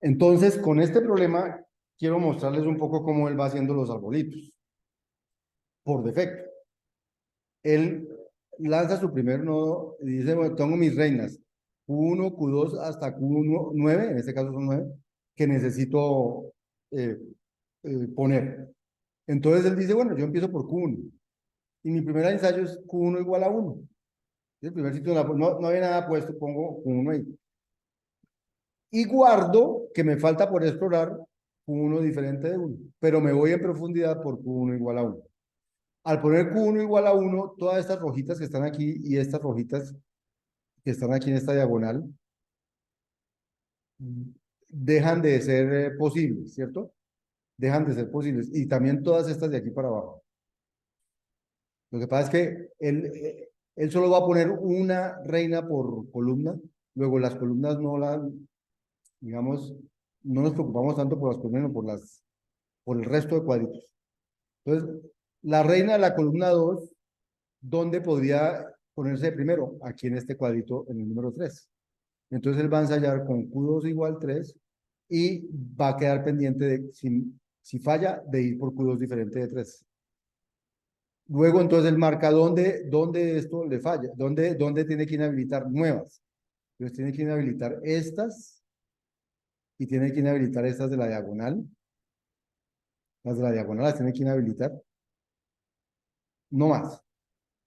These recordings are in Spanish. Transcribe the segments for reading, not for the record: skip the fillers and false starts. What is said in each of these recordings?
Entonces, con este problema, quiero mostrarles un poco cómo él va haciendo los arbolitos, por defecto. Él lanza su primer nodo y dice, bueno, tengo mis reinas, Q1, Q2 hasta Q1, 9, en este caso son 9, que necesito eh, poner. Entonces él dice, bueno, yo empiezo por Q1, y mi primer ensayo es Q1 igual a 1. El primer sitio no había nada puesto, pongo Q1 ahí. Y guardo que me falta por explorar Q1 diferente de 1, pero me voy en profundidad por Q1 igual a 1. Al poner Q1 igual a 1, todas estas rojitas que están aquí y estas rojitas que están aquí en esta diagonal dejan de ser posibles, ¿cierto? Dejan de ser posibles. Y también todas estas de aquí para abajo. Lo que pasa es que él solo va a poner una reina por columna. Luego las columnas no las, digamos, no nos preocupamos tanto por las columnas, por el resto de cuadritos. Entonces, la reina de la columna 2, ¿dónde podría ponerse primero? Aquí en este cuadrito, en el número 3. Entonces él va a ensayar con Q2 igual 3 y va a quedar pendiente de, si falla, de ir por Q2 diferente de 3. Luego entonces él marca dónde esto le falla, dónde tiene que inhabilitar nuevas. Entonces tiene que inhabilitar estas y tiene que inhabilitar estas de la diagonal. Las de la diagonal las tiene que inhabilitar, no más.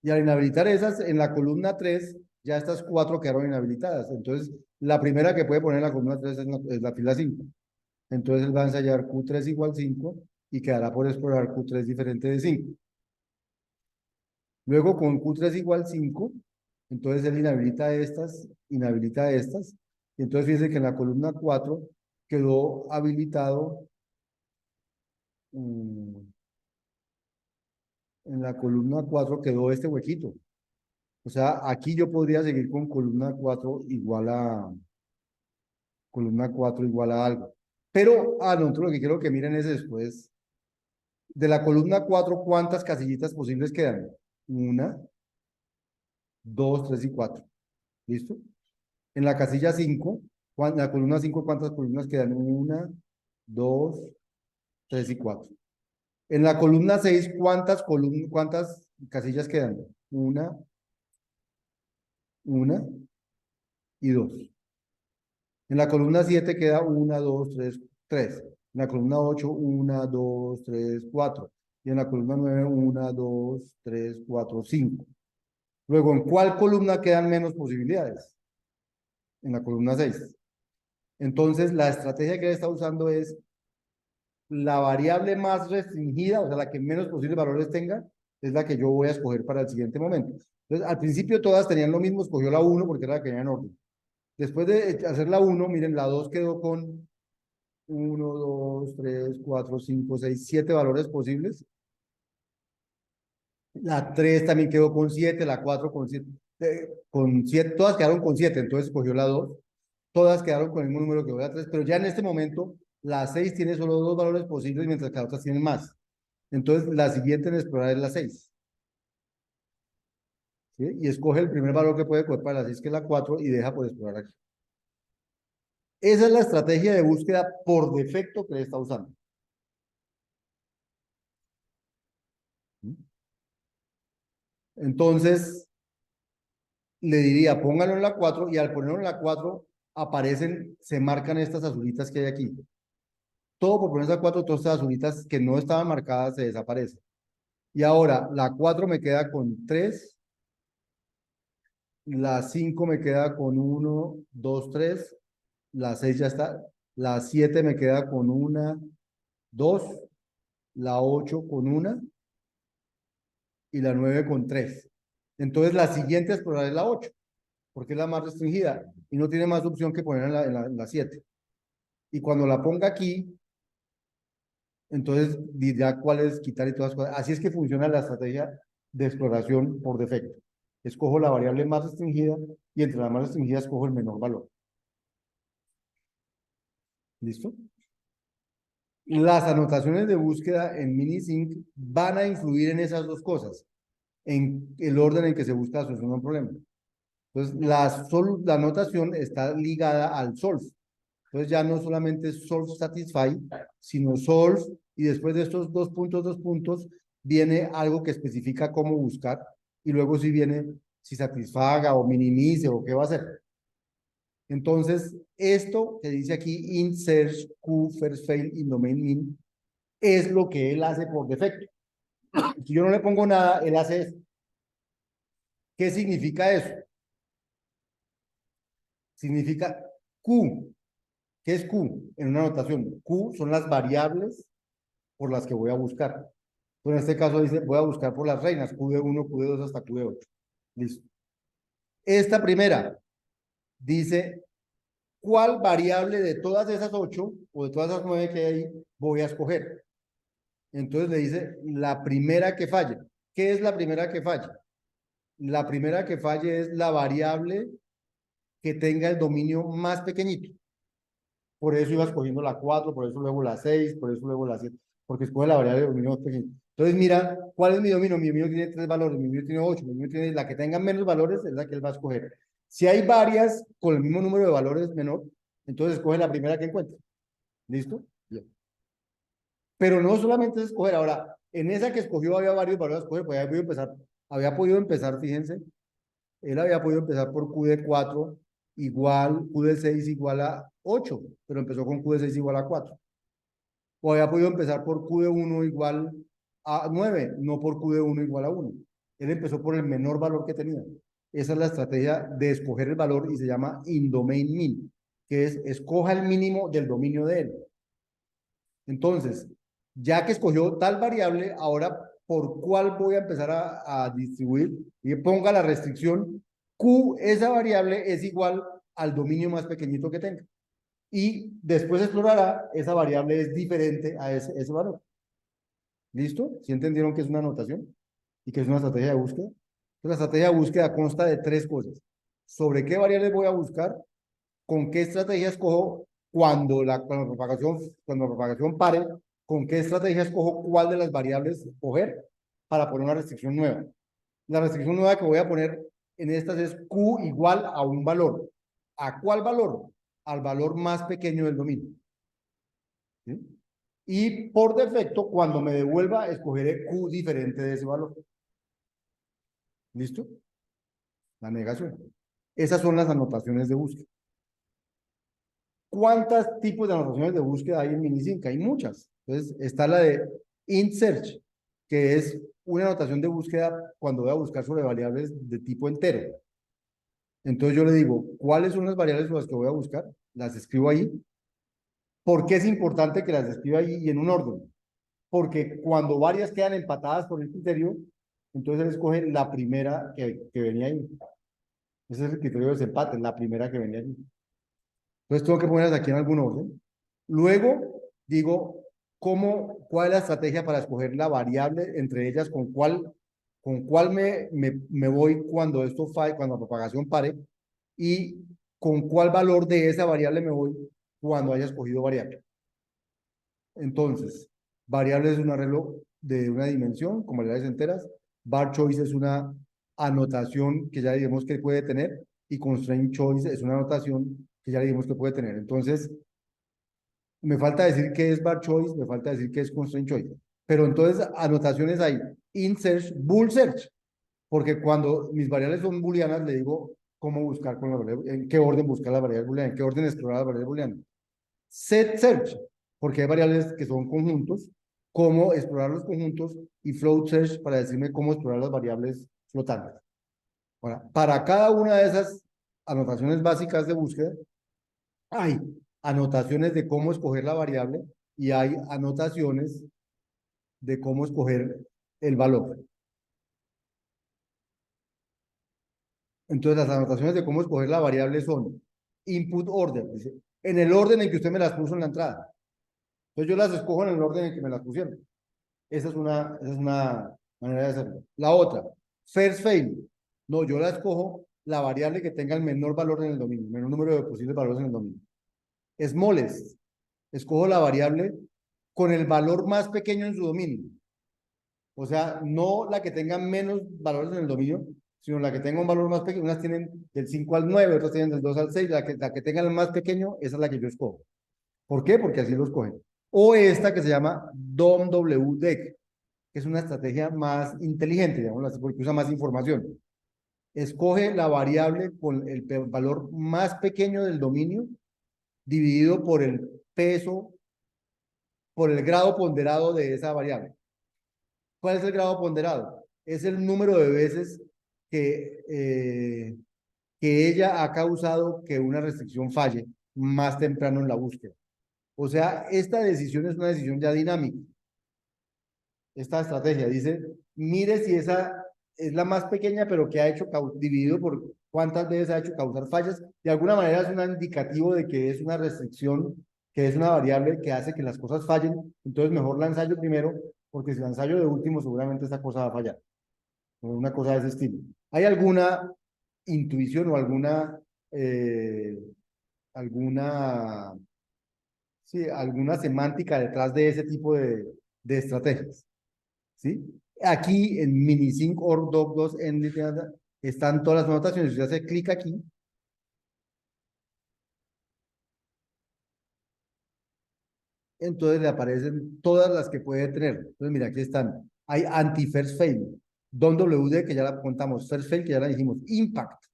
Y al inhabilitar esas, en la columna 3, ya estas 4 quedaron inhabilitadas. Entonces, la primera que puede poner en la columna 3 es la fila 5. Entonces, él va a ensayar Q3 igual 5 y quedará por explorar Q3 diferente de 5. Luego, con Q3 igual 5, entonces él inhabilita estas. Y entonces, fíjense que en la columna 4 quedó habilitado, en la columna 4 quedó este huequito. O sea, aquí yo podría seguir con columna 4 igual a algo. Pero nosotros lo que quiero que miren es después, de la columna 4, ¿cuántas casillitas posibles quedan? 1, 2, 3 y 4. ¿Listo? En la casilla 5, en la columna 5, ¿cuántas columnas quedan? 1, 2, 3 y 4. En la columna 6, ¿cuántas casillas quedan? 1 y 2. En la columna 7 queda 1, 2, 3, 3. En la columna 8, 1, 2, 3, 4. Y en la columna 9, 1, 2, 3, 4, 5. Luego, ¿en cuál columna quedan menos posibilidades? En la columna 6. Entonces, la estrategia que él está usando es la variable más restringida, o sea, la que menos posibles valores tenga, es la que yo voy a escoger para el siguiente momento. Entonces, al principio todas tenían lo mismo, escogió la 1 porque era la que tenía en orden. Después de hacer la 1, miren, la 2 quedó con 1, 2, 3, 4, 5, 6, 7 valores posibles. La 3 también quedó con 7, la 4 con 7, todas quedaron con 7, entonces escogió la 2. Todas quedaron con el mismo número que voy a 3, pero ya en este momento la 6 tiene solo 2 valores posibles, mientras que las otras tienen más. Entonces la siguiente en explorar es la 6. ¿Sí? Y escoge el primer valor que puede coger para la 6, que es la 4, y deja por explorar aquí. Esa es la estrategia de búsqueda por defecto que él está usando. Entonces, le diría, póngalo en la 4 y al ponerlo en la 4 aparecen, se marcan estas azulitas que hay aquí. Todo por ponerse a 4, todas estas azulitas que no estaban marcadas se desaparecen. Y ahora, la 4 me queda con 3, la 5 me queda con 1, 2, 3, la 6 ya está, la 7 me queda con 1, 2, la 8 con 1 y la 9 con 3. Entonces, la siguiente a explorar es la 8, porque es la más restringida y no tiene más opción que poner en la 7. Y cuando la ponga aquí, entonces dirá cuál es quitar y todas las cosas. Así es que funciona la estrategia de exploración por defecto. Escojo la variable más restringida y entre la más restringida escojo el menor valor. ¿Listo? Las anotaciones de búsqueda en Minisync van a influir en esas dos cosas, en el orden en que se busca la solución a un problema. Entonces, la anotación está ligada al solve. Entonces ya no solamente es solve satisfy, sino solve, y después de estos dos puntos, viene algo que especifica cómo buscar, y luego si viene si satisfaga o minimice o qué va a hacer. Entonces, esto que dice aquí, in search, q, first fail, in domain min, es lo que él hace por defecto. Si yo no le pongo nada, él hace eso. ¿Qué significa eso? Significa Q. ¿Qué es Q? En una notación, Q son las variables por las que voy a buscar. Entonces, en este caso dice, voy a buscar por las reinas, Q de 1, Q de 2 hasta Q de 8. Listo. Esta primera dice, ¿cuál variable de todas esas 8 o de todas esas 9 que hay voy a escoger? Entonces le dice, la primera que falle. ¿Qué es la primera que falle? La primera que falle es la variable que tenga el dominio más pequeñito. Por eso iba escogiendo la 4, por eso luego la 6, por eso luego la 7, porque escoge la variable de dominio más pequeño. Entonces mira, ¿cuál es mi dominio? Mi dominio tiene 3 valores, mi dominio tiene 8, mi dominio tiene la que tenga menos valores es la que él va a escoger. Si hay varias con el mismo número de valores menor, entonces escoge la primera que encuentre. ¿Listo? Bien. Pero no solamente es escoger, ahora, en esa que escogió había varios valores a escoger, pues había podido empezar, fíjense, él había podido empezar por Q de 4 igual, Q de 6 igual a 8, pero empezó con Q de 6 igual a 4. O había podido empezar por Q de 1 igual a 9, no por Q de 1 igual a 1. Él empezó por el menor valor que tenía. Esa es la estrategia de escoger el valor y se llama in-domain min, que es escoja el mínimo del dominio de él. Entonces, ya que escogió tal variable, ahora por cuál voy a empezar a distribuir y ponga la restricción Q, esa variable es igual al dominio más pequeñito que tenga. Y después explorará, esa variable es diferente a ese valor. ¿Listo? ¿Sí entendieron que es una anotación? Y que es una estrategia de búsqueda. Entonces, la estrategia de búsqueda consta de 3 cosas. Sobre qué variables voy a buscar, con qué estrategia escojo cuando la propagación pare, con qué estrategia escojo cuál de las variables escoger para poner una restricción nueva. La restricción nueva que voy a poner en estas es Q igual a un valor. ¿A cuál valor? Al valor más pequeño del dominio. ¿Sí? Y por defecto, cuando me devuelva, escogeré Q diferente de ese valor. ¿Listo? La negación. Esas son las anotaciones de búsqueda. ¿Cuántos tipos de anotaciones de búsqueda hay en Minisync? Hay muchas. Entonces, está la de int search, que es una anotación de búsqueda cuando voy a buscar sobre variables de tipo entero. Entonces yo le digo, ¿cuáles son las variables sobre las que voy a buscar? Las escribo ahí. ¿Por qué es importante que las escriba ahí y en un orden? Porque cuando varias quedan empatadas por el criterio, entonces él escoge la primera que venía ahí. Ese es el criterio de desempate, la primera que venía ahí. Entonces tengo que ponerlas aquí en algún orden. Luego digo, ¿cuál es la estrategia para escoger la variable entre ellas? ¿Con cuál me voy cuando esto falle, cuando la propagación pare? ¿Y con cuál valor de esa variable me voy cuando haya escogido variable? Entonces, variable es un arreglo de una dimensión, con variables enteras. Var choice es una anotación que ya digamos que puede tener. Y constraint choice es una anotación que ya digamos que puede tener. Entonces, me falta decir qué es var choice, me falta decir qué es constraint choice. Pero entonces, anotaciones hay int search, bool search. Porque cuando mis variables son booleanas, le digo cómo buscar con la variable, en qué orden buscar las variables booleanas, en qué orden explorar las variables booleanas. Set search, porque hay variables que son conjuntos, cómo explorar los conjuntos, y float search para decirme cómo explorar las variables flotantes. Ahora, para cada una de esas anotaciones básicas de búsqueda, hay anotaciones de cómo escoger la variable y hay anotaciones de cómo escoger el valor. Entonces, las anotaciones de cómo escoger la variable son input order, dice, en el orden en que usted me las puso en la entrada. Entonces, yo las escojo en el orden en que me las pusieron. Esa es una manera de hacerlo. La otra, first fail. No, yo la escojo la variable que tenga el menor valor en el dominio, el menor número de posibles valores en el dominio. Smallest. Escojo la variable con el valor más pequeño en su dominio. O sea, no la que tenga menos valores en el dominio, sino la que tenga un valor más pequeño. Unas tienen del 5 al 9, otras tienen del 2 al 6. La que tenga el más pequeño, esa es la que yo escojo. ¿Por qué? Porque así los cogen. O esta que se llama DOM-WDEC, que es una estrategia más inteligente, digamos así, porque usa más información. Escoge la variable con el valor más pequeño del dominio dividido por el peso, por el grado ponderado de esa variable. ¿Cuál es el grado ponderado? Es el número de veces que ella ha causado que una restricción falle más temprano en la búsqueda. O sea, esta decisión es una decisión ya dinámica. Esta estrategia dice, mire si esa es la más pequeña, pero que ha hecho dividido por cuántas veces ha hecho causar fallas. De alguna manera es un indicativo de que es una restricción, que es una variable que hace que las cosas fallen. Entonces mejor la ensayo primero, porque si la ensayo de último, seguramente esta cosa va a fallar. O una cosa de ese estilo. ¿Hay alguna intuición o eh, alguna, sí, alguna semántica detrás de ese tipo de estrategias? ¿Sí? Aquí en Minisync or Doc2 en Liteada están todas las anotaciones. Si usted hace clic aquí, entonces le aparecen todas las que puede tener. Entonces, mira, aquí están. Hay anti-first fail, don WD, que ya la contamos, first fail, que ya la dijimos, impact,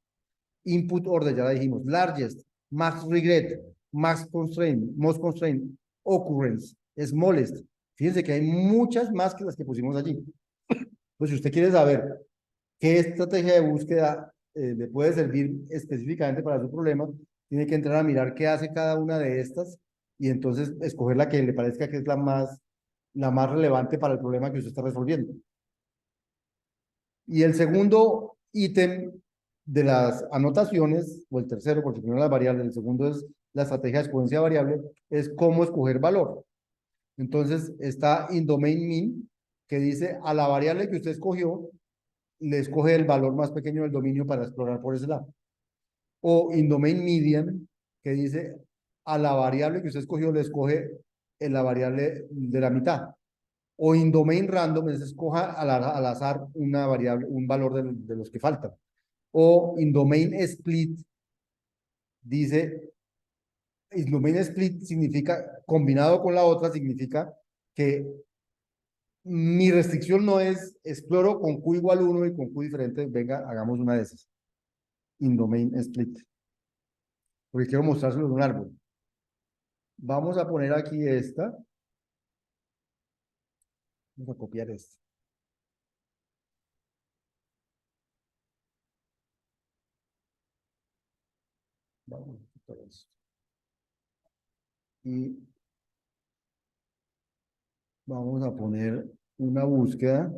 input order, ya la dijimos, largest, max regret, max constraint, most constraint, occurrence, smallest. Fíjense que hay muchas más que las que pusimos allí. Pues si usted quiere saber qué estrategia de búsqueda le puede servir específicamente para su problema, tiene que entrar a mirar qué hace cada una de estas y entonces escoger la que le parezca que es la más relevante para el problema que usted está resolviendo. Y el segundo ítem de las anotaciones, o el tercero, porque primero las variables, el segundo es la estrategia de escogencia variable, es cómo escoger valor. Entonces está inDomain min, que dice a la variable que usted escogió, le escoge el valor más pequeño del dominio para explorar por ese lado. O inDomain median, que dice a la variable que usted escogió, le escoge en la variable de la mitad. O inDomain random, es escoja al azar una variable, un valor de los que faltan. O inDomain split, dice, inDomain split significa, combinado con la otra, significa que mi restricción no es exploro con Q igual 1 y con Q diferente, venga, hagamos una de esas. Indomain split. Porque quiero mostrárselo en un árbol. Vamos a poner aquí esta. Vamos a copiar esta. Vamos a quitar esto. Y vamos a poner una búsqueda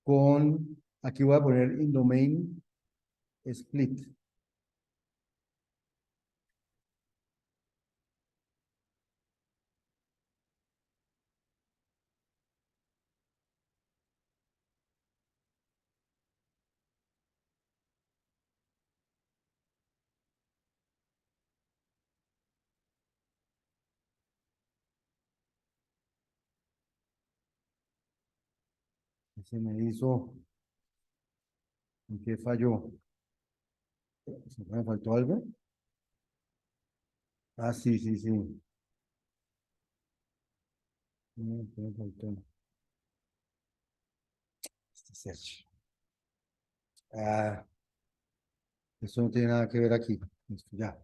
con, aquí voy a poner indomain split. Se me hizo, ¿en qué falló? ¿Se me faltó algo? Ah, sí, sí, sí. ¿Qué me faltó? Este search. Ah, esto no tiene nada que ver aquí. Listo, ya.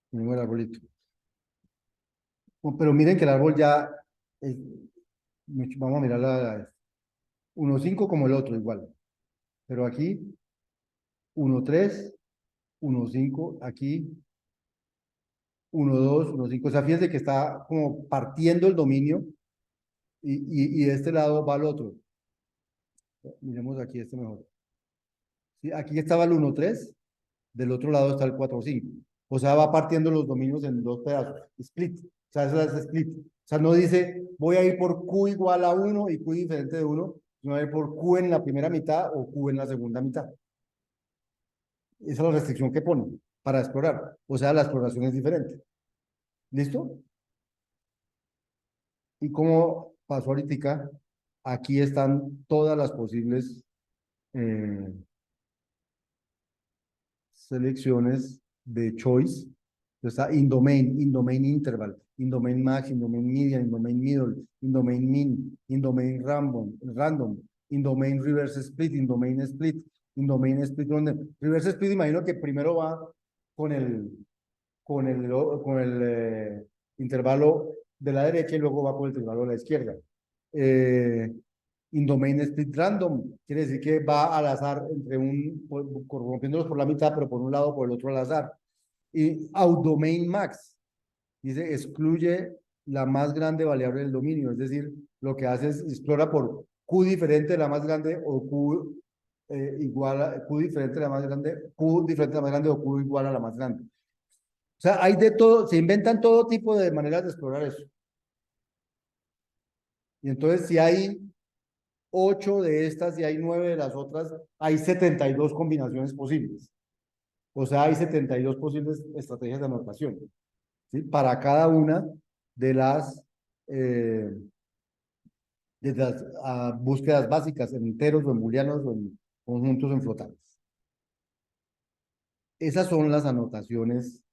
Tengo el arbolito. Pero miren que el árbol ya, eh, vamos a mirar la 1.5 como el otro igual, pero aquí 1.3, 1.5, aquí 1.2, 1.5, o sea, fíjense que está como partiendo el dominio y de este lado va el otro. Miremos aquí este mejor. ¿Sí? Aquí estaba el 1.3, del otro lado está el 4.5. O sea, va partiendo los dominios en dos pedazos. Split. O sea, eso es split. O sea, no dice voy a ir por Q igual a 1 y Q diferente de 1, sino voy a ir por Q en la primera mitad o Q en la segunda mitad. Esa es la restricción que pone para explorar. O sea, la exploración es diferente. ¿Listo? Y como pasó ahorita aquí están todas las posibles eh, selecciones de choice. Está in-domain, in-domain interval, in-domain max, in-domain median, in-domain middle, in-domain mean, in-domain random, in-domain reverse split, in-domain split, in-domain split random. Reverse split, imagino que primero va con el, con el intervalo de la derecha y luego va con el intervalo de la izquierda. Eh, In-domain split random, quiere decir que va al azar entre rompiéndolos por la mitad, pero por un lado, por el otro al azar. Y out-domain max, dice, excluye la más grande variable del dominio, es decir, lo que hace es explora por Q diferente de la más grande o Q igual a Q diferente de la más grande, Q diferente de la más grande o Q igual a la más grande. O sea, hay de todo, se inventan todo tipo de maneras de explorar eso. Y entonces, si hay 8 de estas y hay 9 de las otras, hay 72 combinaciones posibles. O sea, hay 72 posibles estrategias de anotación, ¿sí? Para cada una de las, eh, búsquedas básicas en enteros o en booleanos o en conjuntos o en flotantes. Esas son las anotaciones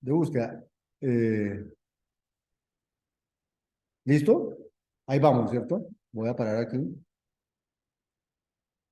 de búsqueda. Eh, ¿Listo? Ahí vamos, ¿cierto? Voy a parar aquí.